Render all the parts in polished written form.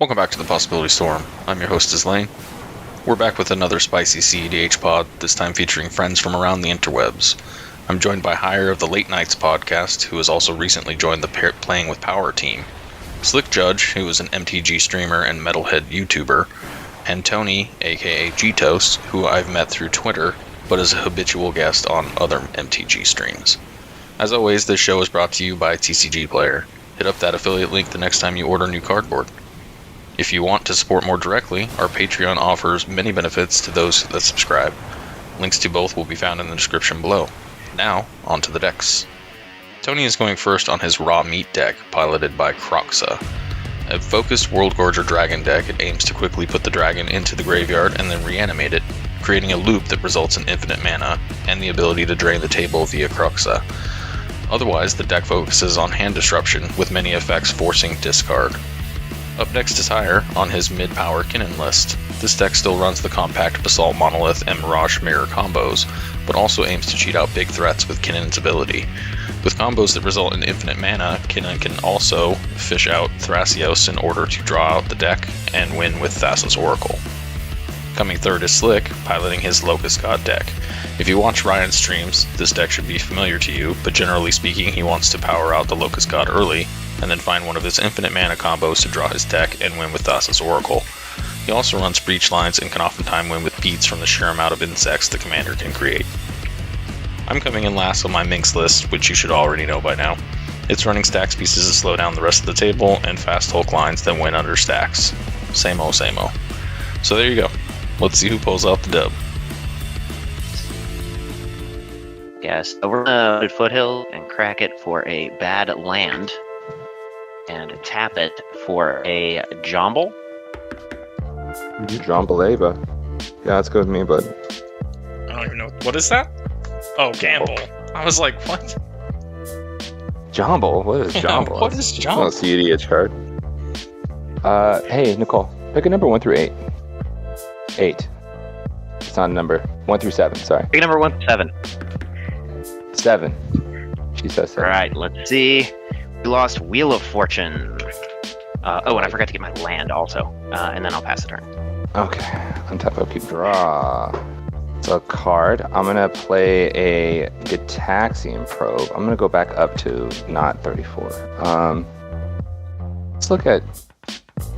Welcome back to the Possibility Storm. I'm your host, Izlain. We're back with another spicy CEDH pod, this time featuring friends from around the interwebs. I'm joined by Hire of the Late Nights podcast, who has also recently joined the Playing with Power team, slickjudge, who is an MTG streamer and metalhead YouTuber, and Tony, aka Gtoast, who I've met through Twitter, but is a habitual guest on other MTG streams. As always, this show is brought to you by TCG Player. Hit up that affiliate link the next time you order new cardboard. If you want to support more directly, our Patreon offers many benefits to those that subscribe. Links to both will be found in the description below. Now, on to the decks. Tony is going first on his Raw Meat deck, piloted by Kroxa. A focused World Gorger Dragon deck, it aims to quickly put the dragon into the graveyard and then reanimate it, creating a loop that results in infinite mana, and the ability to drain the table via Kroxa. Otherwise, the deck focuses on hand disruption, with many effects forcing discard. Up next is Hire on his mid-power Kinnan list. This deck still runs the compact Basalt Monolith and Mirage Mirror combos, but also aims to cheat out big threats with Kinnan's ability. With combos that result in infinite mana, Kinnan can also fish out Thrasios in order to draw out the deck and win with Thassa's Oracle. Coming third is Slick, piloting his Locust God deck. If you watch Ryan's streams, this deck should be familiar to you, but generally speaking he wants to power out the Locust God early, and then find one of his infinite mana combos to draw his deck and win with Thassa's Oracle. He also runs breach lines and can oftentimes win with beats from the sheer amount of insects the commander can create. I'm coming in last on my Minsc list, which you should already know by now. It's running stacks pieces to slow down the rest of the table, and fast Hulk lines that win under stacks. Same-o, same-o. So there you go. Let's see who pulls out the dub. Yes, we're gonna foothill and crack it for a bad land, and tap it for a Jomble. Jombaleva. Yeah, that's good with me, bud. I don't even know. What is that? Oh, Gamble. I was like, what? Jomble? What is Jomble? What is Jomble? Oh, CEDH card. Hey, Nicole, pick a number 1 through 8. 8. It's not a number. 1 through 7, sorry. Pick number 1 to 7. 7. She says 7. Alright, let's see. We lost Wheel of Fortune. And I forgot to get my land also. And then I'll pass the turn. Okay. Untap, upkeep, draw. It's a card. I'm going to play a Gitaxian Probe. I'm going to go back up to not 34. Let's look at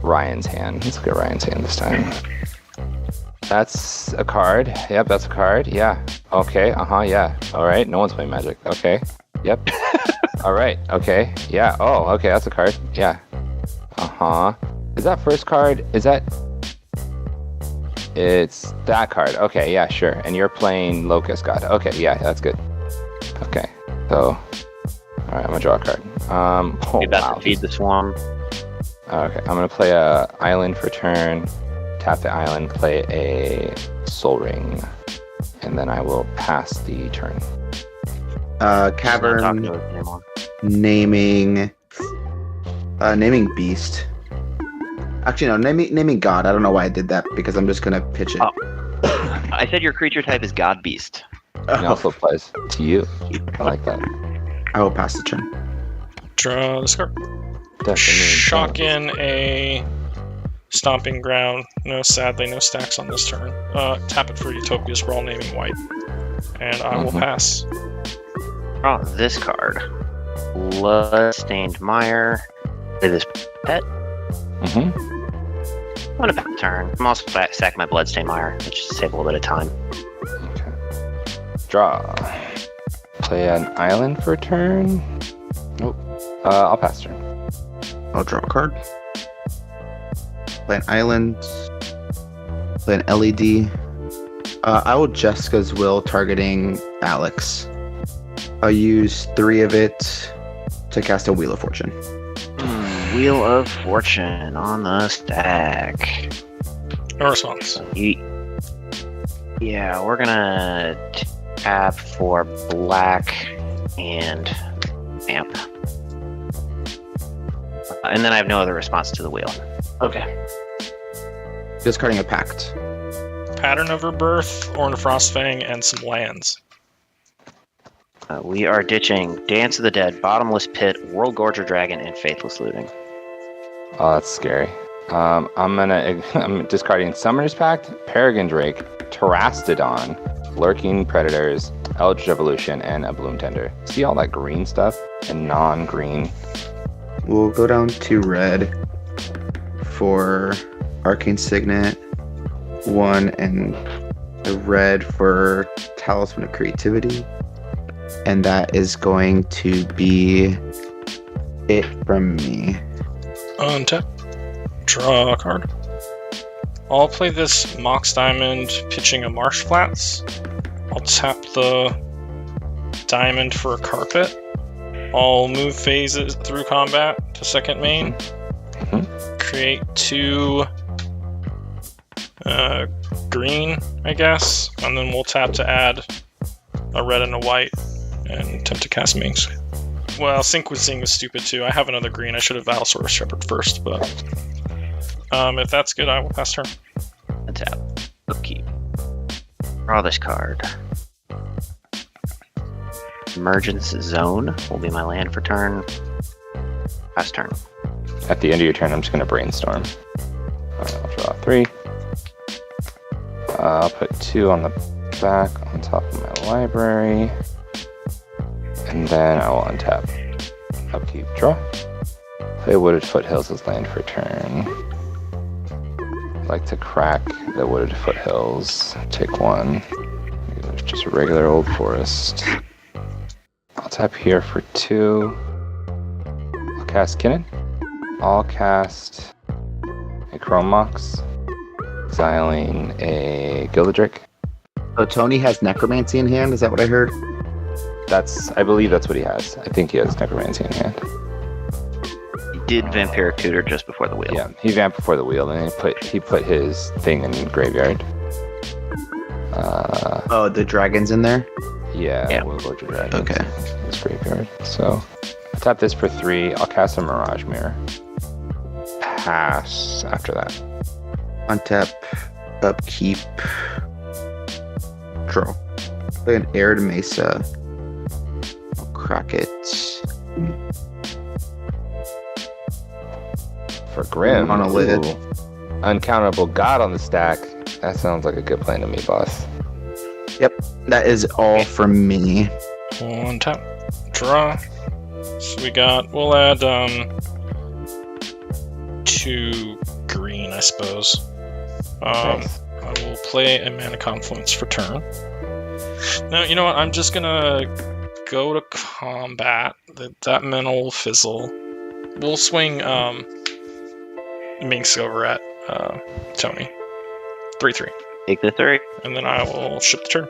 Ryan's hand. Let's look at Ryan's hand this time. That's a card. Yep, that's a card. Yeah. Okay. Yeah. All right. No one's playing Magic. Okay. Yep. All right. Okay. Yeah. Oh, okay. That's a card. Yeah. Is that first card? Is that... It's that card. Okay. Yeah, sure. And you're playing Locust God. Okay. Yeah, that's good. Okay. So... All right. I'm going to draw a card. You're about to feed the swarm. Okay. I'm going to play a island for turn. Tap the island, play a Soul Ring, and then I will pass the turn. Cavern, naming beast. Actually, no, naming god. I don't know why I did that, because I'm just gonna pitch it. Oh. I said your creature type is God Beast. It also applies to you. I like that. I will pass the turn. Draw this card. Definitely. Shock in a Stomping Ground. No, sadly, no stacks on this turn. Tap it for Utopia Sprawl, naming white. And I will pass. Draw this card. Bloodstained Mire. Play this pet. I'm gonna pass the turn. I'm also sack my Bloodstained Mire, which is to save a little bit of time. Okay. Draw. Play an island for turn. Nope. I'll pass turn. I'll draw a card. Play an island. Play an LED. I will Jessica's Will, targeting Alex. I'll use 3 of it to cast a Wheel of Fortune. Wheel of Fortune on the stack. No response. Yeah, we're gonna tap for black and amp. And then I have no other response to the wheel. Okay. Discarding a Pact. Pattern of Rebirth, Ornn Frostfang, and some lands. We are ditching Dance of the Dead, Bottomless Pit, World Gorger Dragon, and Faithless Looting. Oh, that's scary. I'm discarding Summoner's Pact, Peregrine Drake, Terastodon, Lurking Predators, Eldritch Evolution, and a Bloom Tender. See all that green stuff and non-green? We'll go down to red for Arcane Signet 1 and the red for Talisman of Creativity. And that is going to be it from me. Untap. Draw a card. I'll play this Mox Diamond pitching a Marsh Flats. I'll tap the diamond for a carpet. I'll move phases through combat to second main. Create 2 green, I guess. And then we'll tap to add a red and a white and attempt to cast Minsc. Well, Sync with Zing is stupid too. I have another green. I should have Allosaurus Shepherd first, but if that's good, I will pass turn. Tap. Upkeep. Draw this card. Emergence Zone will be my land for turn. Pass turn. At the end of your turn, I'm just going to brainstorm. I'll draw 3. I'll put 2 on the back on top of my library. And then I will untap. Upkeep, draw. Play Wooded Foothills as land for turn. I'd like to crack the Wooded Foothills. Take 1. There's just a regular old forest. I'll tap here for 2. I'll cast Kinnan. I'll cast a Chrome Mox. Izlain a Gildadrake. Oh, Tony has Necromancy in hand? Is that what I heard? I believe that's what he has. I think he has Necromancy in hand. He did Vampiric Tutor just before the wheel. Yeah, he vamped before the wheel, and he put his thing in graveyard. Oh, the dragon's in there? Yeah. We'll go to dragon. Okay. His graveyard. So, I'll tap this for 3. I'll cast a Mirage Mirror. Pass after that. Untap, upkeep, draw. Play an Arid Mesa. I'll crack it. For Grim. On a lid. Uncountable God on the stack. That sounds like a good plan to me, boss. Yep, that is all from me. One tap. Draw. So we'll add 2 green, I suppose. Nice. I will play a Mana Confluence for turn. Now, you know what? I'm just gonna go to combat. That mana will fizzle. We'll swing Minsc over at Tony. 3/3. Take the 3. And then I will ship the turn.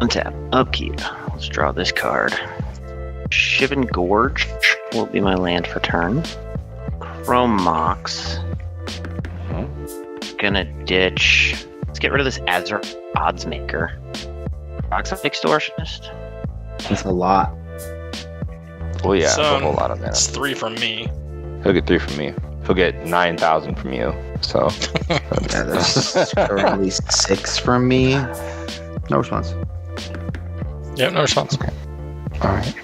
Untap. Upkeep. Let's draw this card. Shivan Gorge will be my land for turn. Chrome Mox. Gonna ditch. Let's get rid of this Azure Oddsmaker. Kroxa Extortionist. That's a lot. Well, yeah, So, a whole lot of mana. It's 3 from me. He'll get 3 from me. He'll get 9,000 from you. So, Yeah, there's currently 6 from me. No response. Yeah, no response. all right.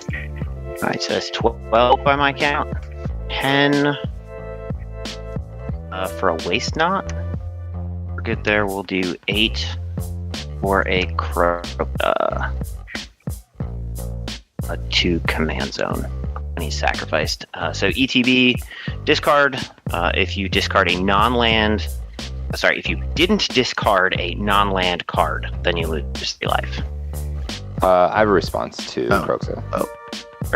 Alright, so that's 12 by my count. 10 for a Waste Knot. We're good there. We'll do 8 for a a 2 Command Zone. And he's sacrificed. So ETB, discard. If you discard a non-land... Sorry, if you didn't discard a non-land card, then you lose 3 life. I have a response to Kroxa.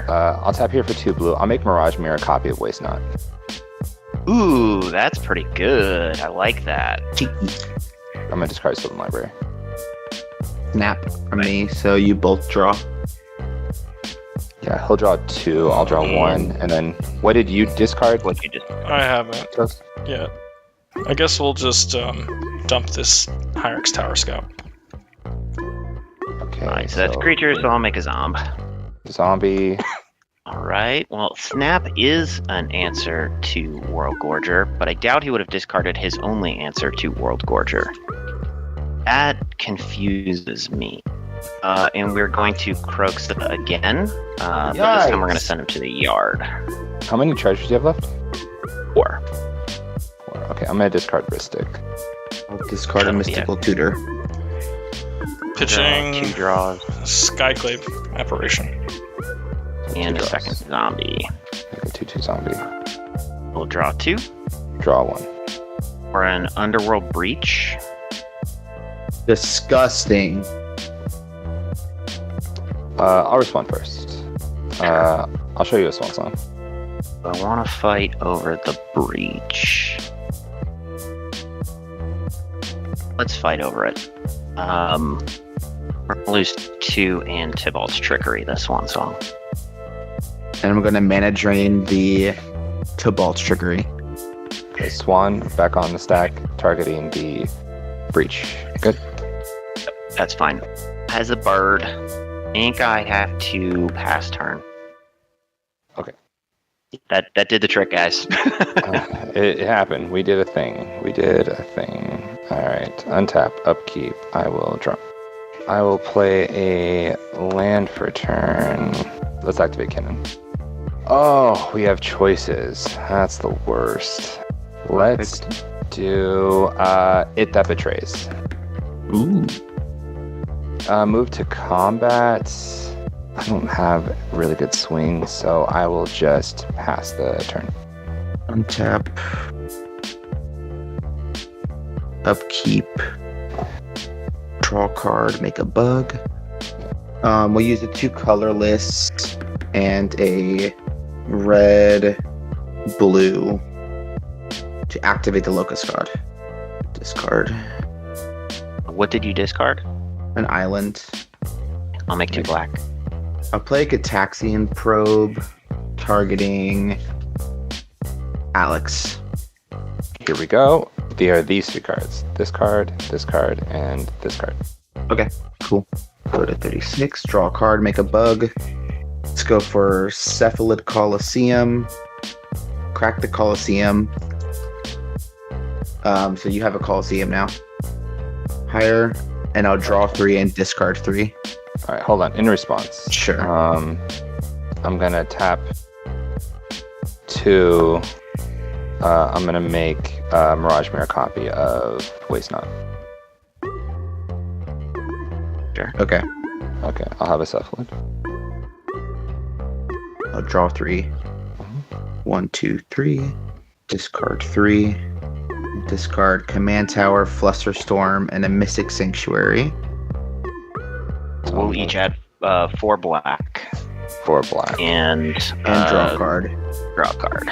I'll tap here for 2 blue. I'll make Mirage Mirror a copy of Waste Knot. Ooh, that's pretty good. I like that. I'm going to discard Sylvan Library. Snap from me, so you both draw. Yeah, he'll draw 2. I'll draw 1. And then, what did you discard? What you just I haven't yet. I guess we'll just dump this Hyrix Tower Scout. Okay. Alright, so that's a creature, so I'll make a zomb. Zombie. Alright, well, Snap is an answer to World Gorger, but I doubt he would have discarded his only answer to World Gorger. That confuses me. And we're going to Kroxa again, but this time we're going to send him to the yard. How many treasures do you have left? Okay, I'm gonna discard Ristic. I'll discard a mystical tutor. Pitching 2 draws Skyclave Apparition. and a draws. second zombie. Make a 2/2 zombie. We'll draw 2 Draw 1. for an Underworld Breach. Disgusting. I'll respond first. I'll show you a swan song. I want to fight over the breach. Let's fight over it. We're gonna lose 2 and Tybalt's Trickery this one song. And I'm going to mana drain the Tybalt's Trickery. Okay, Swan back on the stack, targeting the breach. Good. That's fine. As a bird, I think I have to pass turn. Okay. That did the trick, guys. It happened. We did a thing. All right. Untap, upkeep. I will drop. I will play a land for turn. Let's activate Cannon. Oh, we have choices. That's the worst. Let's do It That Betrays. Ooh. Move to combat. I don't have really good swings, so I will just pass the turn. Untap. Upkeep. Draw card, make a bug. We'll use the 2 colorless and a red, blue to activate the Locust card. Discard What did you discard? an island. I'll make 2 black. I'll play a Gitaxian Probe targeting Alex. Here we go. They are these 3 cards. This card, and this card. Okay, cool. Go to 36, draw a card, make a bug. Let's go for Cephalid Coliseum. Crack the Coliseum. So you have a Coliseum now. Higher, and I'll draw 3 and discard 3. All right, hold on. In response, Sure. I'm gonna tap 2. I'm gonna make a Mirage Mirror copy of Waste Not. Okay, Okay, I'll have a Cephalid. I'll draw 3. 1, 2, 3. Discard 3. Discard Command Tower, Flusterstorm, and a Mystic Sanctuary. We'll each add 4 black 4 black. and And draw a card. draw a card.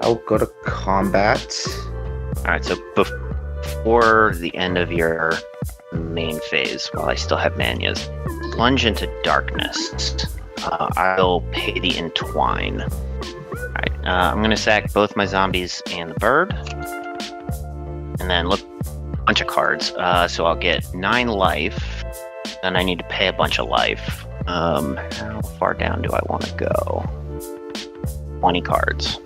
I'll go to combat. All right, so before the end of your main phase, while I still have Manias, plunge into darkness. I'll pay the Entwine. All right, I'm gonna sack both my zombies and the bird, and then look a bunch of cards. So I'll get 9 life, and I need to pay a bunch of life. How far down do I want to go? 20 cards.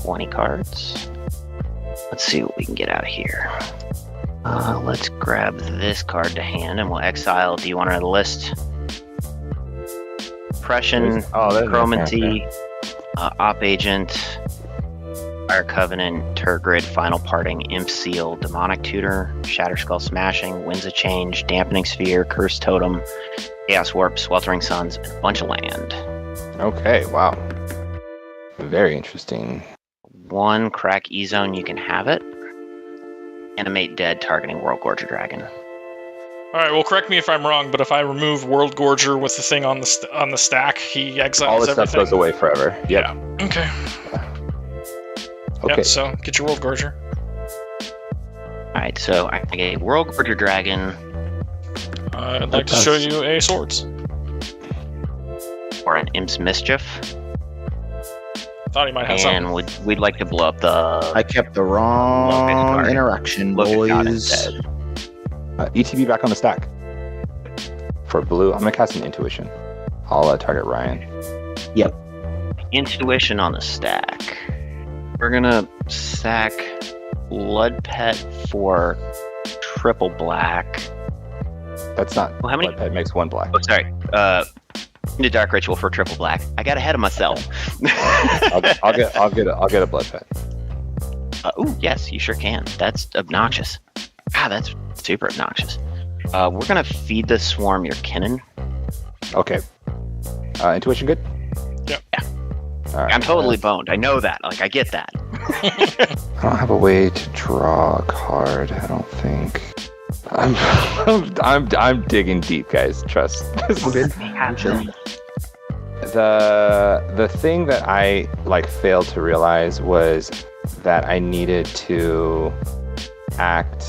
20 cards. Let's see what we can get out here. Let's grab this card to hand and we'll exile. Do you want to list? Oppression, Chromancy, Op Agent, Fire Covenant, Turgrid, Final Parting, Imp Seal, Demonic Tutor, Shatter Skull Smashing, Winds of Change, Dampening Sphere, Curse Totem, Chaos Warp, Sweltering Suns, and a bunch of land. Okay, wow. Very interesting. 1 crack E-Zone, you can have it. Animate dead, targeting World Gorger Dragon. Alright, well, correct me if I'm wrong, but if I remove World Gorger with the thing on the stack, he exiles All this everything. stuff goes away forever. Yep. Yeah. Okay. Okay. Yep, so get your World Gorger. Alright, so I get World Gorger Dragon I'd like to show you a Swords. or an Imp's Mischief. Thought he might have something. And we'd like to blow up the I kept the wrong interaction, Locust God boys. instead. ETB back on the stack. For blue, I'm gonna cast an Intuition. I'll target Ryan. Intuition on the stack. We're gonna sack Blood Pet for triple black. That's not. Well, how many- Blood Pet makes 1 black. Oh, sorry. Into Dark Ritual for triple black. I got ahead of myself. I'll get a Blood Pet. Ooh, yes, you sure can. That's obnoxious. Ah, that's super obnoxious. We're gonna feed the swarm your kinnin. Okay. Intuition good? Yep. Yeah. All right. I'm totally boned. I know that. Like, I get that. I don't have a way to draw a card. I don't think. I'm digging deep, guys. Trust. Good. The thing that I failed to realize was that I needed to act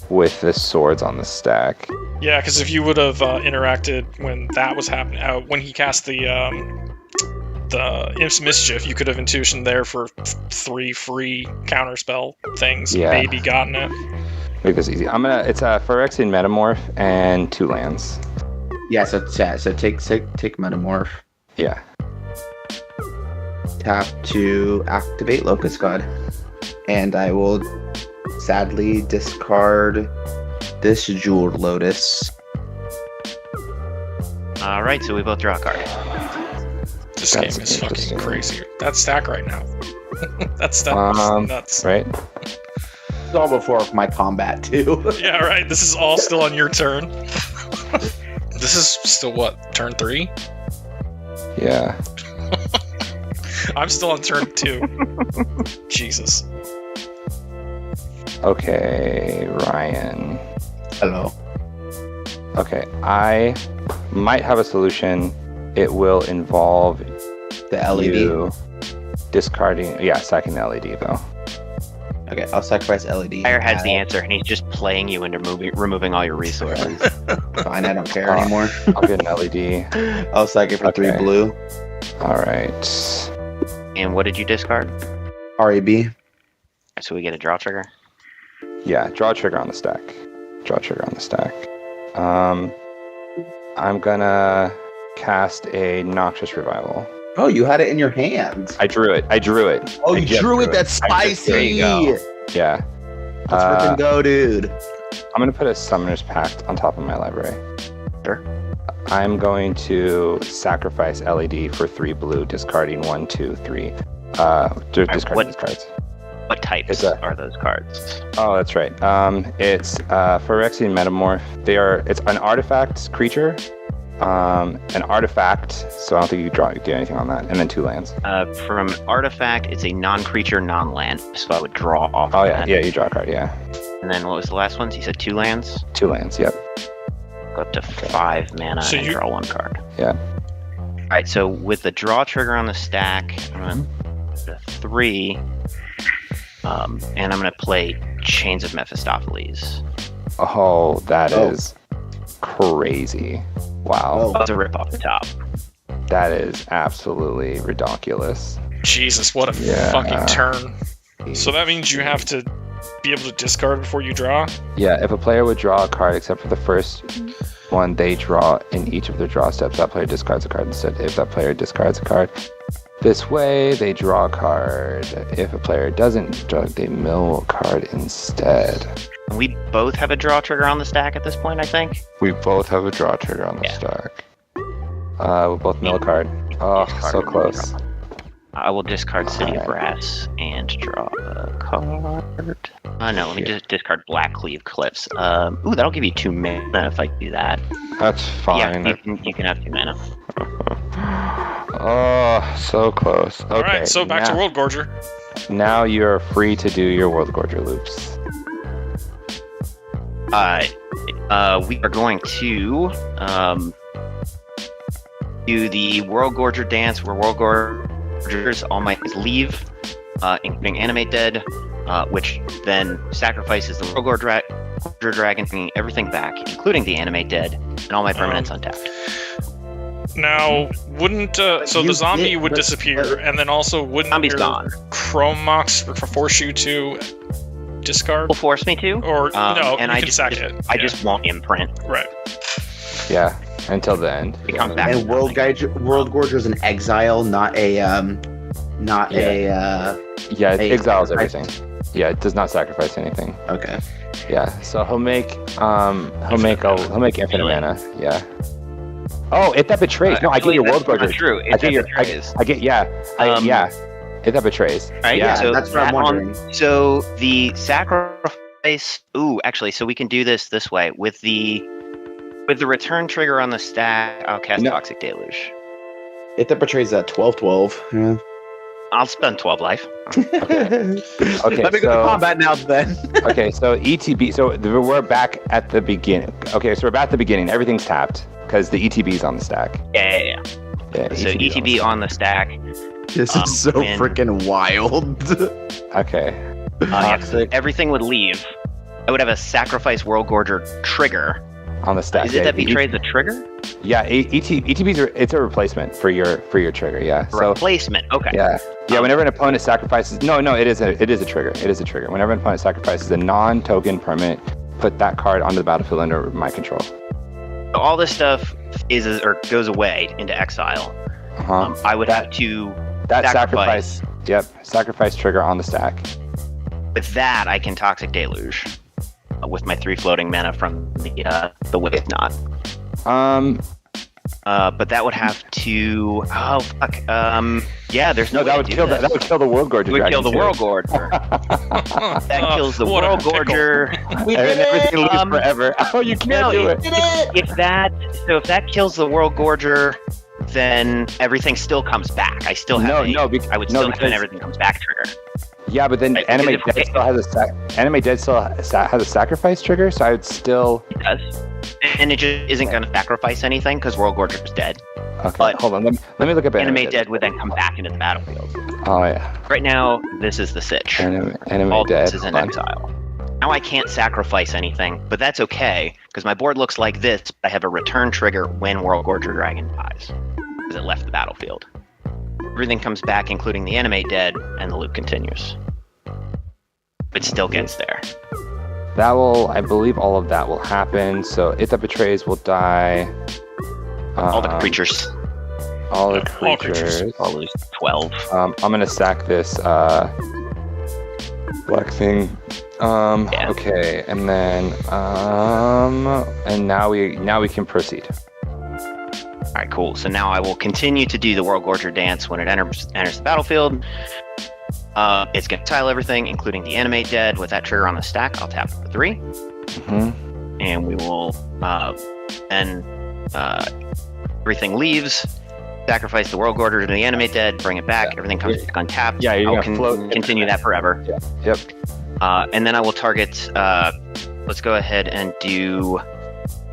with the swords on the stack. Yeah, because if you would have interacted when that was happening, when he cast the Imp's Mischief, you could have intuition there for 3 free counterspell things. Yeah. Maybe gotten it. Make this easy. It's a Phyrexian Metamorph and 2 lands. Yeah, so take Metamorph. Yeah. Tap to activate Locust God. And I will sadly discard this Jeweled Lotus. All right, so we both draw a card. This That's game is fucking interesting. crazy. That stack right now. That stack is nuts. Right? It's all before my combat, too. Yeah, right. This is all still on your turn. This is still what? Turn 3? Yeah. I'm still on turn 2. Jesus. Okay, Ryan. Hello. Okay, I might have a solution. It will involve The LED. you discarding. Yeah, sacking the LED though. Okay, I'll sacrifice LED. Fire has the answer, and he's just playing you into removing all your resources. Fine, I don't care anymore. I'll get an LED. I'll sack it for 3 Okay. blue. All right. And what did you discard? REB. So we get a draw trigger. Yeah, draw a trigger on the stack. Draw a trigger on the stack. I'm gonna cast a Noxious Revival. Oh, you had it in your hand. I drew it. Oh, I you just drew it. That's I just- there spicy. you go. Yeah. Let's freaking go, dude. I'm gonna put a Summoner's Pact on top of my library. Sure. I'm going to sacrifice LED for 3 blue, discarding 1, 2, 3. Discarding what- these cards. What types It's a- are those cards? Oh, that's right. It's Phyrexian Metamorph. It's an artifact creature. An artifact. So I don't think you do anything on that. And then 2 lands. From artifact, it's a non-creature, non-land. So I would draw off. Oh of yeah, that. yeah. You draw a card. Yeah, And then what was the last one? You said 2 lands. 2 lands. Yep. Go up to 5 mana So and you- draw 1 card. Yeah. All right. So with the draw trigger on the stack, I'm gonna put a 3, and I'm gonna play Chains of Mephistopheles. Oh, that Oh. is crazy. Wow. Oh. That's a rip off the top. That is absolutely ridiculous. Jesus, what a Yeah. fucking turn. So that means you have to be able to discard before you draw? Yeah, if a player would draw a card except for the first one they draw in each of their draw steps, that player discards a card instead. If that player discards a card this way, they draw a card. If a player doesn't draw, they mill a card instead. We both have a draw trigger on the stack at this point, I think. We both have a draw trigger on the Yeah. stack. We both mill a card. Oh, Discard so and close. draw. I will discard City of Alright. Brass and draw a card. No, let me just discard Black Cleave Cliffs. Ooh, that'll give you 2 mana if I do that. That's fine. Yeah, you can have 2 mana. Oh, so close. Okay. Alright, so back to World Gorger. Now you're free to do your World Gorger loops. We are going to do the World Gorger dance where World Gorgers all might leave, including Animate Dead, which then sacrifices the World Gorger Dragon, bringing everything back, including the Animate Dead, and all my permanents untapped. Now, wouldn't so You the zombie did- would but- disappear, and then also wouldn't Zombie's your gone. Chrome Mox force you to discard? Will force me to, Or no, and you I can just, sack just- it. I Yeah, just won't imprint. right. Yeah, until the end. It comes back. And World Gorger is an exile, not a Yeah, it Hey, exiles I- everything. Yeah, it does not sacrifice anything. okay. Yeah, so he'll make infinite mana. Yeah. Oh, if that betrays. No, I get your World That's not Gorger. true. I get your. I get. Yeah. Um, yeah. It that betrays. All right, Yeah. so that's what I'm wondering. So the sacrifice. Ooh, actually, so we can do this way with the return trigger on the stack. I'll cast No. Toxic Deluge. It that betrays that 12/12. Yeah. I'll spend 12 life. Okay, Let me go to combat now then. Okay, so ETB. So we're back at the beginning. Okay, so we're back at the beginning. Everything's tapped because the ETB is on the stack. Yeah. Yeah. So ETB on the stack. This is so and- freaking wild. Okay. Yeah, everything would leave. I would have a Sacrifice World Gorger trigger. On the stack. Is it yeah, that betrays the trigger? Yeah, ETBs are it's a replacement for your trigger. Yeah. So Replacement. Okay. yeah. Whenever an opponent sacrifices, no, it is a trigger. It is a trigger. Whenever an opponent sacrifices a non-token permanent, put that card onto the battlefield under my control. So all this stuff goes away into exile. I would have to That sacrifice. Sacrifice trigger on the stack. With that, I can Toxic Deluge with my 3 floating mana from the Wave Knot. But that would have to. Oh fuck. Yeah, there's no. That would kill that would kill the World Gorger. It would kill the dragon, World too. Gorger. That kills the What a World pickle. Gorger. And then everything lives forever. Oh, you can't No, do it. if that kills the World Gorger, then everything still comes back. I still have I would still have an because- everything comes back trigger. Yeah, but then Right, Anime because Dead still has a sacrifice trigger, so I would still. It does. And it just isn't going to sacrifice anything because World Gorger's dead. Okay, But hold on. Let me look up Anime Dead would then come back into the battlefield. Oh yeah, Right now, this is the sitch. Anime All Dead. this is in hold on. exile. Now I can't sacrifice anything, but that's okay because my board looks like this. I have a return trigger when World Gorger Dragon dies because it left the battlefield. Everything comes back, including the Animate Dead, and the loop continues. It still gets there. That will, I believe, all of that will happen. So It That Betrays will die. All the creatures, All the all creatures. creatures. all lose 12. I'm gonna sack this black thing. Yeah. Okay, and then and now we can proceed. All right, cool. So now I will continue to do the World Gorger dance when it enters the battlefield. It's going to tile everything, including the Animate Dead. With that trigger on the stack, I'll tap for 3. Mm-hmm. And we will everything leaves. Sacrifice the World Gorger to the Animate Dead, bring it back. Everything comes back untapped. Yeah, you're I'll gonna float. continue that forever. Yeah. Yep. And then I will target. Let's go ahead and do.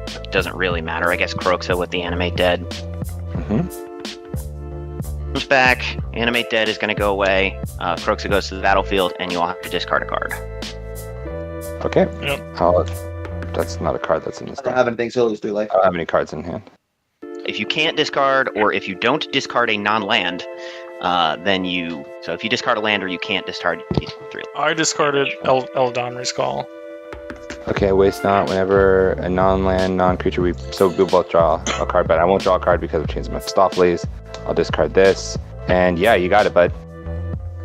It doesn't really matter, I guess. Kroxa with the Animate Dead. Mm-hmm. Comes back. Animate Dead is going to go away. Kroxa goes to the battlefield, and you all have to discard a card. Okay. Yep. Oh, that's not a card that's in this I don't deck. have anything, so lose 3 life. I don't have any cards in hand. If you can't discard, or if you don't discard a non-land, then you. So if you discard a land or you can't discard, you take 3. I discarded Eldonri's Call. Okay, waste not. Whenever a non-land, non-creature, we'll both draw a card, but I won't draw a card because of Chains of Mephistopheles. I'll discard this, and yeah, you got it, bud.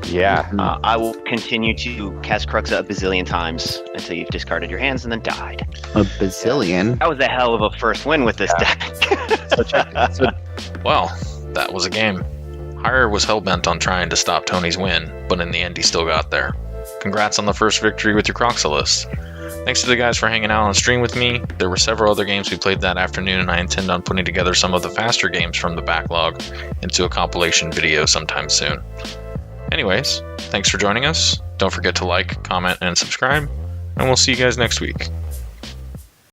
Yeah. I will continue to cast Kroxa a bazillion times until you've discarded your hands and then died. A bazillion. That was a hell of a first win with this deck. Well, that was a game. Hire was hellbent on trying to stop Tony's win, but in the end he still got there. Congrats on the first victory with your Kroxa list. Thanks to the guys for hanging out on stream with me. There were several other games we played that afternoon, and I intend on putting together some of the faster games from the backlog into a compilation video sometime soon. Anyways, thanks for joining us. Don't forget to like, comment, and subscribe, and we'll see you guys next week.